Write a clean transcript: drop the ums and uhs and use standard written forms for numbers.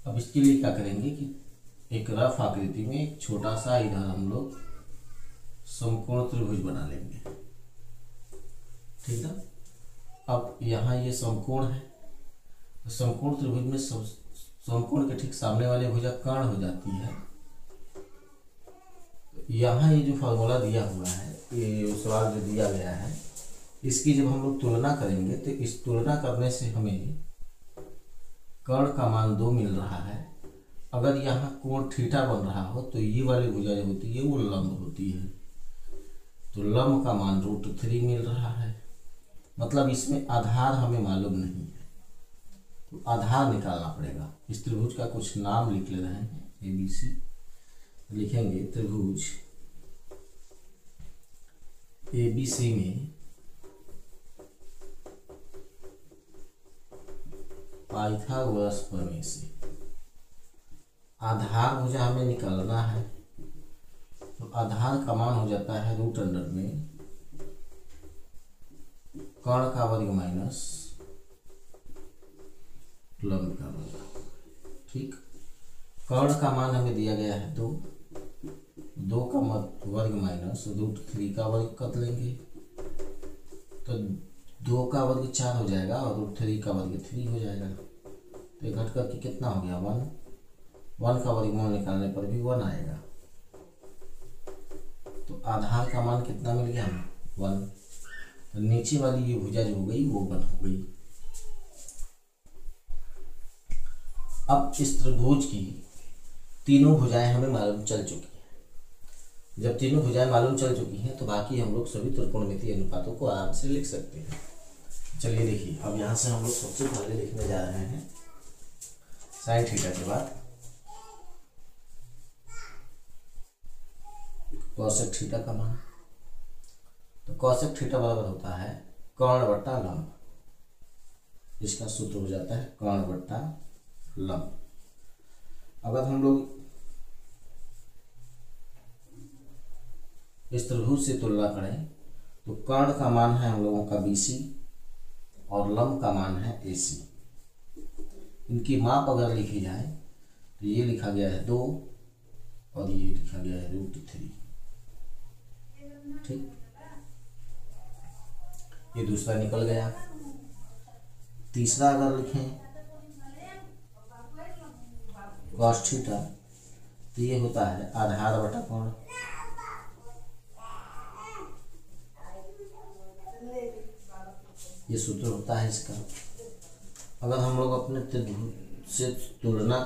अब इसके लिए क्या करेंगे कि एक रफ आकृति में एक छोटा सा इधर हम लोग समकोण त्रिभुज बना लेंगे, ठीक है। अब यहाँ ये समकोण है, तो समकोण त्रिभुज में समकोण के ठीक सामने वाली भुजा कर्ण हो जाती है। यहाँ ये जो फॉर्मूला दिया हुआ है, ये सवाल जो दिया गया है, इसकी जब हम लोग तुलना करेंगे तो इस तुलना करने से हमें कर्ण का मान 2 मिल रहा है। अगर यहाँ कोण थीटा बन रहा हो तो ये वाली भुजा जो होती है वो लंब होती है, तो लंब का मान √3 मिल रहा है। मतलब इसमें आधार हमें मालूम नहीं है, तो आधार निकालना पड़ेगा। इस त्रिभुज का कुछ नाम लिख ले रहे हैं, ABC लिखेंगे। त्रिभुज ABC में पाइथागोरस प्रमेय से आधार भुजा हमें निकालना है, तो आधार का मान हो जाता है √में कर्ण का वर्ग माइनस लंब का वर्ग, ठीक। कर्ण का मान हमें दिया गया है 2 का वर्ग माइनस √3 का वर्ग कर लेंगे, तो 2 का वर्ग 4 हो जाएगा और √3 का वर्ग 3 हो जाएगा, तो घट करके कितना हो गया 1 का वर्गमूल निकालने पर भी 1 आएगा। तो आधार का मान कितना मिल गया हमें 1। तो नीचे वाली ये भुजा जो हो गई वो 1 हो गई। अब इस त्रिभुज की तीनों भुजाएं हमें मालूम चल चुकी हैं। जब तीनों भुजाएं मालूम चल चुकी हैं तो बाकी हम लोग सभी त्रिकोणमितीय अनुपातों को आराम से लिख सकते हैं। चलिए देखिए, अब यहाँ से हम लोग सबसे पहले लिखने जा रहे हैं साइन थीटा के बाद कॉसेक थीटा का मान। तो कॉसेक थीटा बराबर होता है कर्ण बट्टा लंब, इसका सूत्र हो जाता है कर्ण बट्टा लंब। अगर हम लोग इस त्रिभुज से तुलना करें तो कर्ण का मान है हम लोगों का BC और लंब का मान है AC। इनकी माप अगर लिखी जाए तो ये लिखा गया है 2 और ये लिखा गया है √3, ठीक। ये दूसरा निकल गया। तीसरा अगर लिखें cos थीटा, तो ये होता है आधार बटा कोण। ये सूत्र होता है इसका। अगर हम लोग अपने त्रिभुज से तुलना